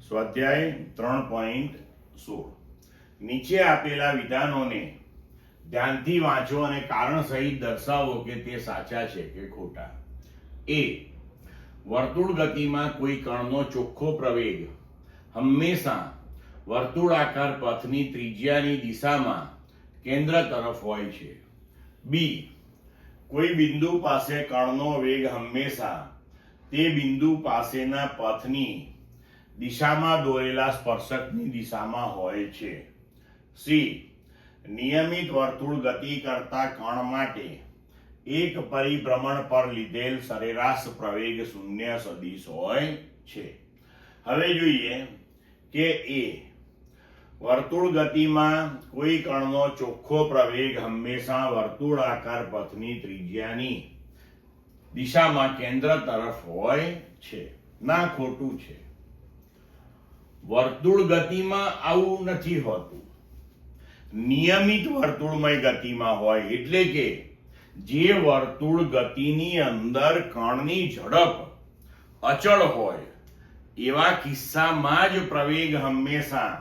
સ્વાધ્યાય 3.16 નીચે આપેલા વિધાનોને ધ્યાનથી વાંચો અને કારણ સહિત દર્શાવો કે તે સાચા છે કે ખોટા. એ વર્તુળ ગતિમાં કોઈ કણનો ચોખ્ખો પ્રવેગ હંમેશા વર્તુળાકાર પથની ત્રિજ્યાની દિશામાં કેન્દ્ર તરફ હોય છે. બી કોઈ બિંદુ પાસે કણનો વેગ હંમેશા તે બિંદુ પાસેના પથની દિશામાં દોરેલા સ્પર્શકની દિશામાં હોય છે. સી નિયમિત વર્તુળ ગતિ કરતા કણ માટે એક પરિભ્રમણ પર લીધેલ સરેરાશ પ્રવેગ શૂન્ય સદિશ હોય છે. હવે જોઈએ કે એ વર્તુળ ગતિમાં કોઈ કણનો ચોખ્ખો પ્રવેગ હંમેશા વર્તુળાકાર પથની ત્રિજ્યાની દિશામાં કેન્દ્ર તરફ હોય છે. ના, ખોટું છે. વર્તુળ ગતિમાં આવું નથી હોતું. નિયમિત વર્તુળમય ગતિમાં હોય, એટલે કે જે વર્તુળ ગતિની અંદર કણની ઝડપ અચળ હોય એવા કિસ્સામાં જ પ્રવેગ હંમેશા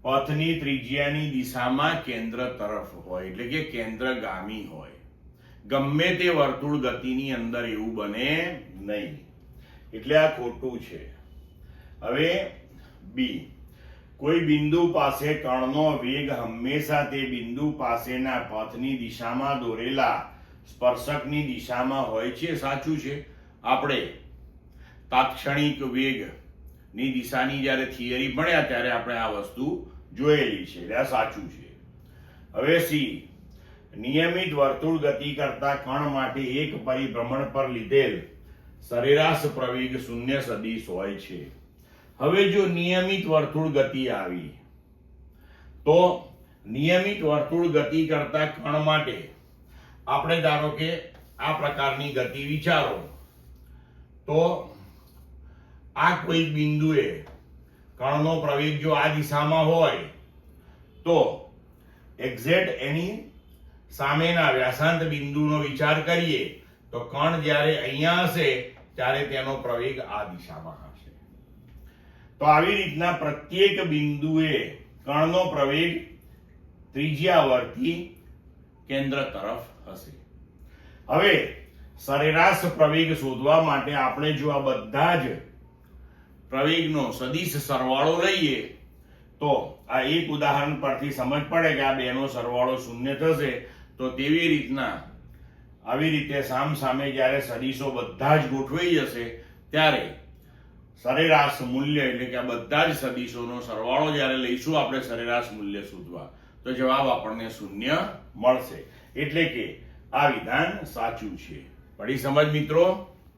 પથની ત્રિજ્યાની દિશામાં કેન્દ્ર તરફ હોય, એટલે કે કેન્દ્રગામી હોય. ગમે તે વર્તુળ ગતિની અંદર એવું બને નહીં, એટલે આ ખોટું છે. હવે બી કોઈ બિંદુ પાસે કણનો વેગ હંમેશા તે બિંદુ પાસેના પથની દિશામાં દોરેલા સ્પર્શકની દિશામાં હોય છે. સાચું છે. આપણે તાત્ક્ષણિક વેગ ની દિશાની જ્યારે થિયરી ભણ્યા ત્યારે આપણે આ વસ્તુ જોયેલી છે, એટલે આ સાચું છે. હવે સી નિયમિત વર્તુળ ગતિ કરતા કણ માટે એક પરિભ્રમણ પર લીધેલ સરેરાશ પ્રવેગ શૂન્ય સદિશ હોય છે. હવે જો નિયમિત વર્તુળ ગતિ આવી તો નિયમિત વર્તુળ ગતિ કરતા કણ માટે આપણે ધારો કે આ પ્રકારની ગતિ વિચારો તો આ કોઈ બિંદુએ કણનો પ્રવેગ જો આ દિશામાં હોય તો એક્ઝેક્ટ એની સામેના વ્યાસાંત બિંદુનો વિચાર કરીએ તો કણ જ્યારે અહીંયા હશે ત્યારે તેનો પ્રવેગ આ દિશામાં હશે. તો આવી રીતના પ્રત્યેક બિંદુએ કણનો પ્રવેગ ત્રિજ્યાવર્તી કેન્દ્ર તરફ હશે. હવે સરેરાશ પ્રવેગ શોધવા માટે આપણે જો આ બધા જ પ્રવેગનો સદિશ સરવાળો લઈએ તો આ એક ઉદાહરણ પરથી સમજ પડે કે આ બેનો સરવાળો શૂન્ય થશે. તો તેવી રીતના આવી રીતે સામ સામે જ્યારે સદિશો બધા જ ગોઠવાઈ જશે ત્યારે સરેરાશ મૂલ્ય, એટલે કે આ બધા જ સદિશોનો સરવાળો જ્યારે લઈશું આપણે સરેરાશ મૂલ્ય શોધવા તો જવાબ આપણને શૂન્ય મળશે. એટલે કે આ વિધાન સાચું છે. પડી સમજ મિત્રો?